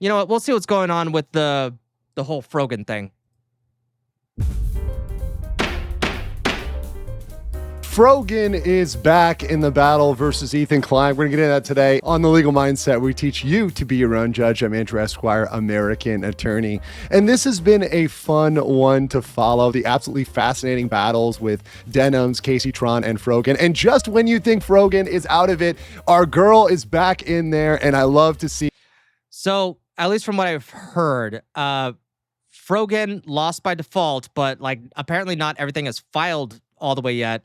You know what? We'll see what's going on with the whole Frogan thing. Frogan is back in the battle versus Ethan Klein. We're going to get into that today on The Legal Mindset. We teach you to be your own judge. I'm Andrew Esquire, American attorney. And this has been a fun one to follow. The absolutely fascinating battles with Denims, Casey Tron, and Frogan. And just when you think Frogan is out of it, our girl is back in there, and I love to see. So, at least from what I've heard, Frogan lost by default, but like apparently not everything is filed all the way yet.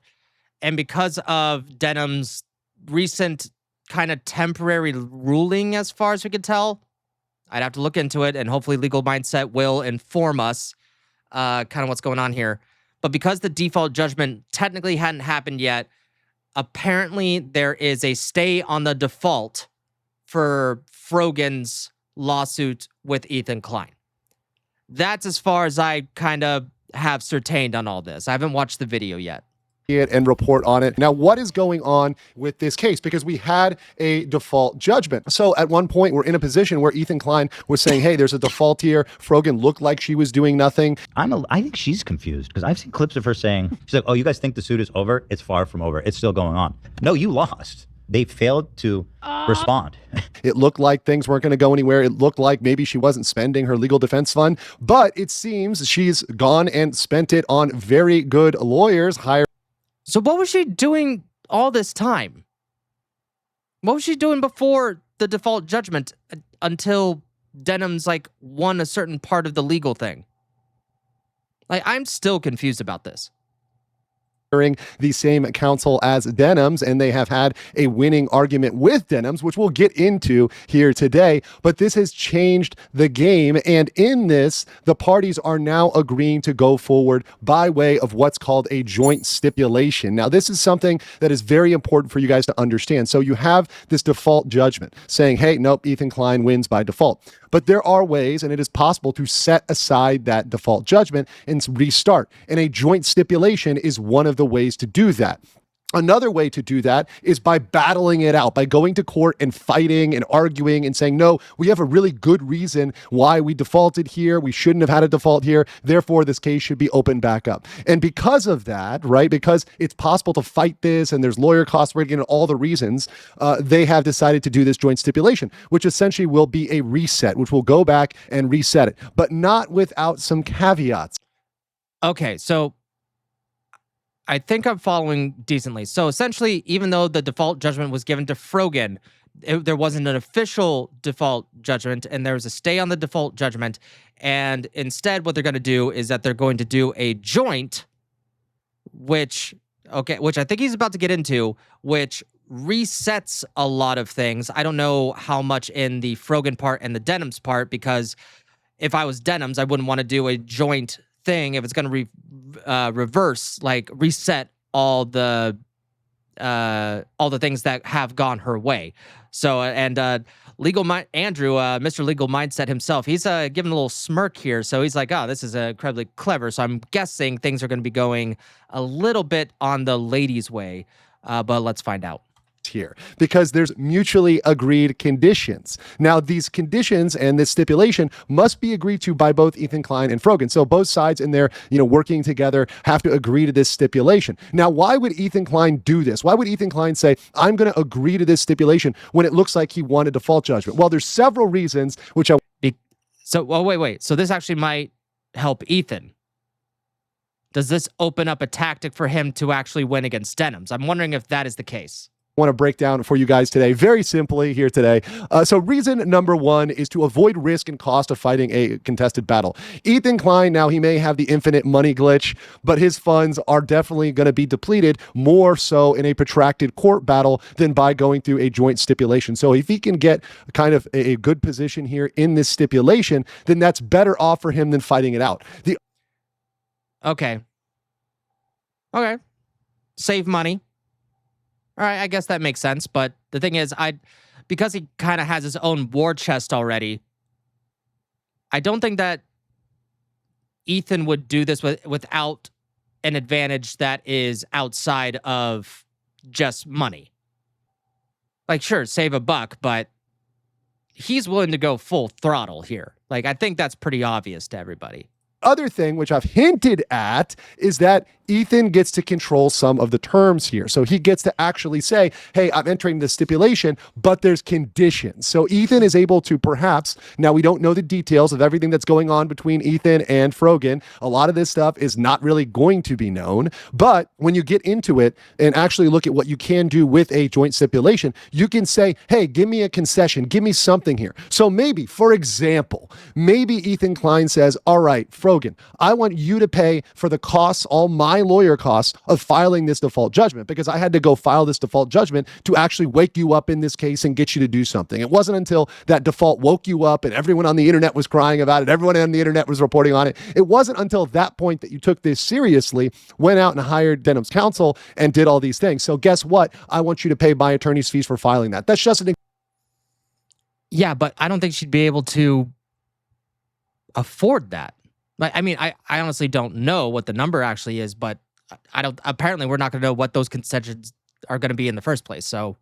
And because of Denim's recent kind of temporary ruling, as far as we can tell, I'd have to look into it, and hopefully Legal Mindset will inform us kind of what's going on here. But because the default judgment technically hadn't happened yet, apparently there is a stay on the default for Frogan's lawsuit with Ethan Klein. That's as far as I kind of have ascertained on all this. I haven't watched the video yet. It and report on it. Now, what is going on with this case? Because we had a default judgment. So at one point, we're in a position where Ethan Klein was saying, hey, there's a default here. Frogan looked like she was doing nothing. I think she's confused because I've seen clips of her saying, she's like, oh, you guys think the suit is over? It's far from over. It's still going on. No, you lost. They failed to respond. It looked like things weren't going to go anywhere. It looked like maybe she wasn't spending her legal defense fund, but it seems she's gone and spent it on very good lawyers, So what was she doing all this time? What was she doing before the default judgment until Denim's like won a certain part of the legal thing? Like, I'm still confused about this. The same counsel as Denims, and they have had a winning argument with Denims, which we'll get into here today. But this has changed the game, and in this, the parties are now agreeing to go forward by way of what's called a joint stipulation. Now, this is something that is very important for you guys to understand. So you have this default judgment saying, hey, nope, Ethan Klein wins by default. But there are ways, and it is possible to set aside that default judgment and restart. And a joint stipulation is one of the ways to do that. Another way to do that is by battling it out, by going to court and fighting and arguing and saying, no, we have a really good reason why we defaulted here. We shouldn't have had a default here. Therefore, this case should be opened back up. And because of that, right, because it's possible to fight this and there's lawyer costs, we're getting all the reasons, they have decided to do this joint stipulation, which essentially will be a reset, which will go back and reset it, but not without some caveats. Okay, so I think I'm following decently. So essentially, even though the default judgment was given to Frogan, there wasn't an official default judgment, and there was a stay on the default judgment. And instead, what they're going to do is that they're going to do a joint, which I think he's about to get into, which resets a lot of things. I don't know how much in the Frogan part and the Denims part, because if I was Denims, I wouldn't want to do a joint thing if it's going to reverse, like reset all the things that have gone her way. So and Andrew, Mr. Legal Mindset himself, he's giving a little smirk here. So he's like, oh, this is incredibly clever. So I'm guessing things are going to be going a little bit on the ladies' way, but let's find out here, because there's mutually agreed conditions. Now, these conditions and this stipulation must be agreed to by both Ethan Klein and Frogan. So both sides in there, working together have to agree to this stipulation. Now, why would Ethan Klein do this? Why would Ethan Klein say, I'm going to agree to this stipulation when it looks like he won a default judgment? Well, there's several reasons, which wait. So this actually might help Ethan. Does this open up a tactic for him to actually win against Denims? I'm wondering if that is the case. Want to break down for you guys today, very simply here today. So reason number one is to avoid risk and cost of fighting a contested battle. Ethan Klein, now he may have the infinite money glitch, but his funds are definitely going to be depleted more so in a protracted court battle than by going through a joint stipulation. So if he can get kind of a good position here in this stipulation, then that's better off for him than fighting it out. Okay. Save money. All right, I guess that makes sense. But the thing is, because he kind of has his own war chest already, I don't think that Ethan would do this without an advantage that is outside of just money. Like, sure, save a buck, but he's willing to go full throttle here. Like, I think that's pretty obvious to everybody. Other thing, which I've hinted at, is that Ethan gets to control some of the terms here. So he gets to actually say, hey, I'm entering the stipulation, but there's conditions. So Ethan is able to perhaps, now we don't know the details of everything that's going on between Ethan and Frogan. A lot of this stuff is not really going to be known. But when you get into it and actually look at what you can do with a joint stipulation, you can say, hey, give me a concession, give me something here. So maybe, for example, maybe Ethan Klein says, all right, Frogan, I want you to pay for the costs, all my lawyer costs of filing this default judgment, because I had to go file this default judgment to actually wake you up in this case and get you to do something. It wasn't until that default woke you up and everyone on the internet was crying about it, everyone on the internet was reporting on it. It wasn't until that point that you took this seriously, went out and hired Denham's counsel and did all these things. So guess what? I want you to pay my attorney's fees for filing that. That's just an... Yeah, but I don't think she'd be able to afford that. Like, I mean, I honestly don't know what the number actually is, but I don't. Apparently, we're not going to know what those concessions are going to be in the first place. So,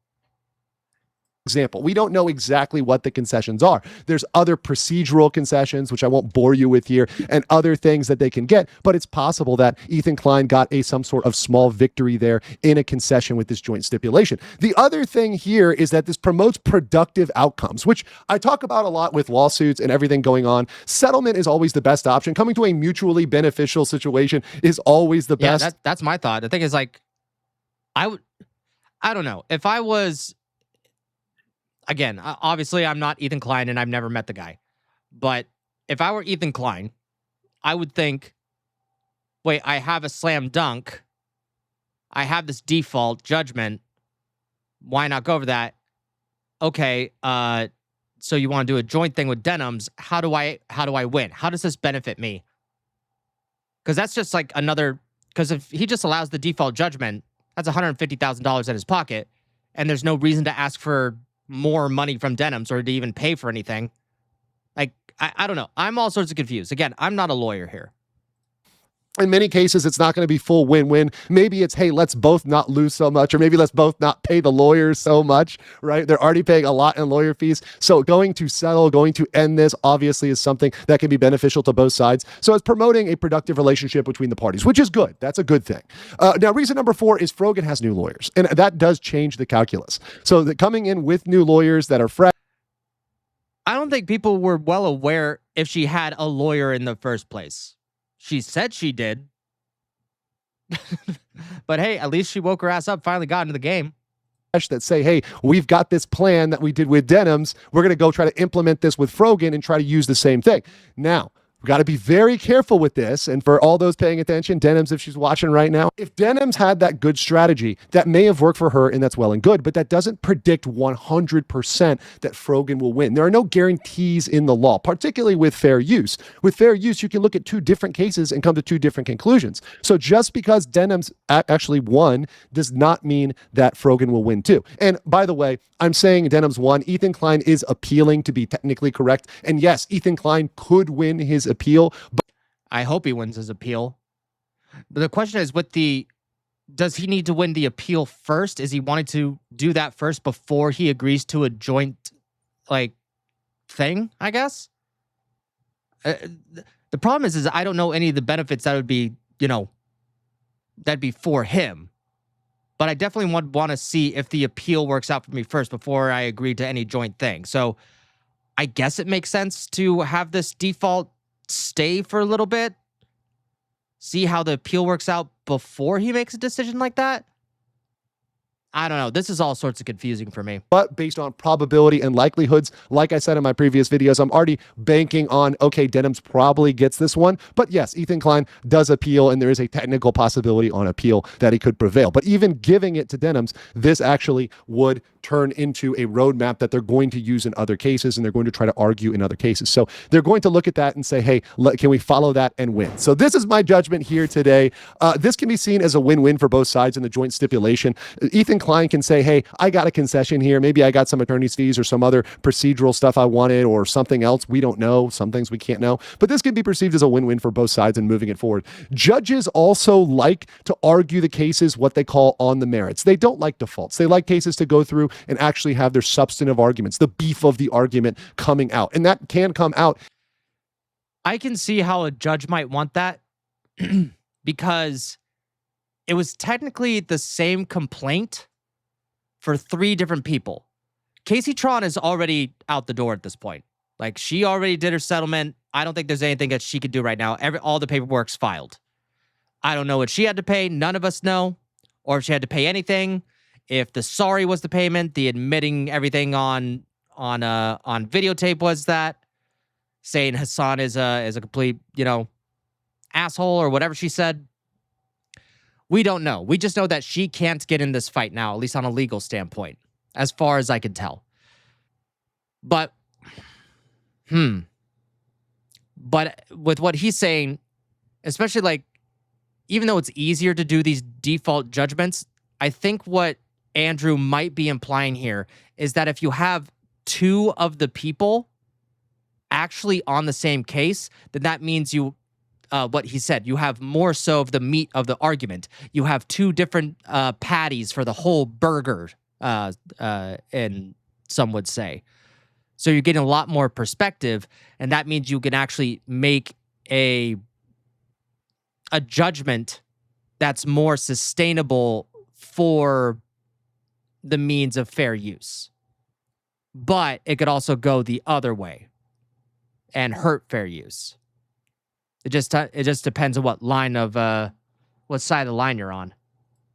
example, we don't know exactly what the concessions are. There's other procedural concessions, which I won't bore you with here, and other things that they can get, but it's possible that Ethan Klein got some sort of small victory there in a concession with this joint stipulation. The other thing here is that this promotes productive outcomes, which I talk about a lot with lawsuits and everything going on. Settlement is always the best option. Coming to a mutually beneficial situation is always the best. Yeah, that's my thought. The thing is, like, I don't know. If I was... Again, obviously, I'm not Ethan Klein, and I've never met the guy. But if I were Ethan Klein, I would think, wait, I have a slam dunk. I have this default judgment. Why not go over that? Okay, so you want to do a joint thing with Denham's. How do I win? How does this benefit me? Because that's just like another... Because if he just allows the default judgment, that's $150,000 in his pocket, and there's no reason to ask for more money from Denham's or to even pay for anything. Like, I don't know. I'm all sorts of confused. Again, I'm not a lawyer here. In many cases, it's not going to be full win-win. Maybe it's, hey, let's both not lose so much, or maybe let's both not pay the lawyers so much, right? They're already paying a lot in lawyer fees. So going to settle, going to end this, obviously is something that can be beneficial to both sides. So it's promoting a productive relationship between the parties, which is good. That's a good thing. Now, reason number 4 is Frogan has new lawyers, and that does change the calculus. So that coming in with new lawyers that are fresh. I don't think people were well aware if she had a lawyer in the first place. She said she did. But hey, at least she woke her ass up, finally got into the game. That say, hey, we've got this plan that we did with Denham's. We're going to go try to implement this with Frogan and try to use the same thing. Now, we've got to be very careful with this. And for all those paying attention, Denham's, if she's watching right now, if Denham's had that good strategy, that may have worked for her, and that's well and good, but that doesn't predict 100% that Frogan will win. There are no guarantees in the law, particularly with fair use. With fair use, you can look at 2 different cases and come to 2 different conclusions. So just because Denham's actually won does not mean that Frogan will win too. And by the way, I'm saying Denham's won. Ethan Klein is appealing to be technically correct. And yes, Ethan Klein could win his appeal. But I hope he wins his appeal. But the question is, does he need to win the appeal first? Is he wanting to do that first before he agrees to a joint, like, thing, I guess? The problem is I don't know any of the benefits that would be, that'd be for him. But I definitely want to see if the appeal works out for me first before I agree to any joint thing. So I guess it makes sense to have this default stay for a little bit, see how the appeal works out before he makes a decision like that. I don't know. This is all sorts of confusing for me. But based on probability and likelihoods, like I said in my previous videos, I'm already banking on, okay, Denham's probably gets this one. But yes, Ethan Klein does appeal, and there is a technical possibility on appeal that he could prevail. But even giving it to Denham's, this actually would turn into a roadmap that they're going to use in other cases, and they're going to try to argue in other cases. So they're going to look at that and say, hey, can we follow that and win? So this is my judgment here today. This can be seen as a win-win for both sides in the joint stipulation. Ethan Klein can say, hey, I got a concession here. Maybe I got some attorney's fees or some other procedural stuff I wanted or something else. We don't know. Some things we can't know. But this can be perceived as a win-win for both sides and moving it forward. Judges also like to argue the cases what they call on the merits. They don't like defaults. They like cases to go through and actually have their substantive arguments, the beef of the argument coming out. And that can come out. I can see how a judge might want that because it was technically the same complaint for 3 different people. Casey Tron is already out the door at this point. Like, she already did her settlement. I don't think there's anything that she could do right now. All the paperwork's filed. I don't know what she had to pay. None of us know. Or if she had to pay anything. If the sorry was the payment, the admitting everything on videotape was that. Saying Hassan is a complete, asshole or whatever she said. We don't know. We just know that she can't get in this fight now, at least on a legal standpoint, as far as I can tell. But, But with what he's saying, especially like, even though it's easier to do these default judgments, I think what Andrew might be implying here is that if you have 2 of the people actually on the same case, then that means what he said, you have more so of the meat of the argument. You have 2 different patties for the whole burger, and some would say. So you're getting a lot more perspective, and that means you can actually make a judgment that's more sustainable for the means of fair use. But it could also go the other way and hurt fair use. It just depends on what side of the line you're on.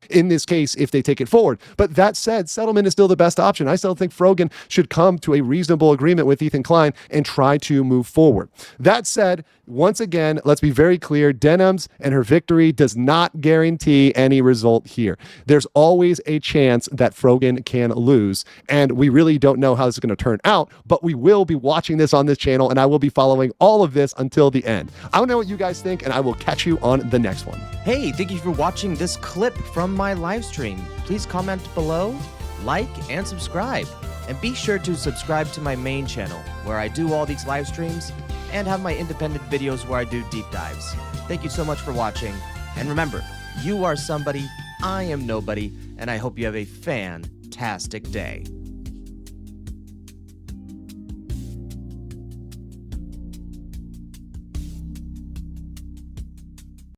In this case, if they take it forward. But that said, settlement is still the best option. I still think Frogan should come to a reasonable agreement with Ethan Klein and try to move forward. That said, once again, let's be very clear, Denhams and her victory does not guarantee any result here. There's always a chance that Frogan can lose, and we really don't know how this is going to turn out, but we will be watching this on this channel, and I will be following all of this until the end. I don't know what you guys think, and I will catch you on the next one. Hey, thank you for watching this clip from my live stream. Please comment below, like, and subscribe. And be sure to subscribe to my main channel, where I do all these live streams and have my independent videos where I do deep dives. Thank you so much for watching. And remember, you are somebody, I am nobody, and I hope you have a fantastic day.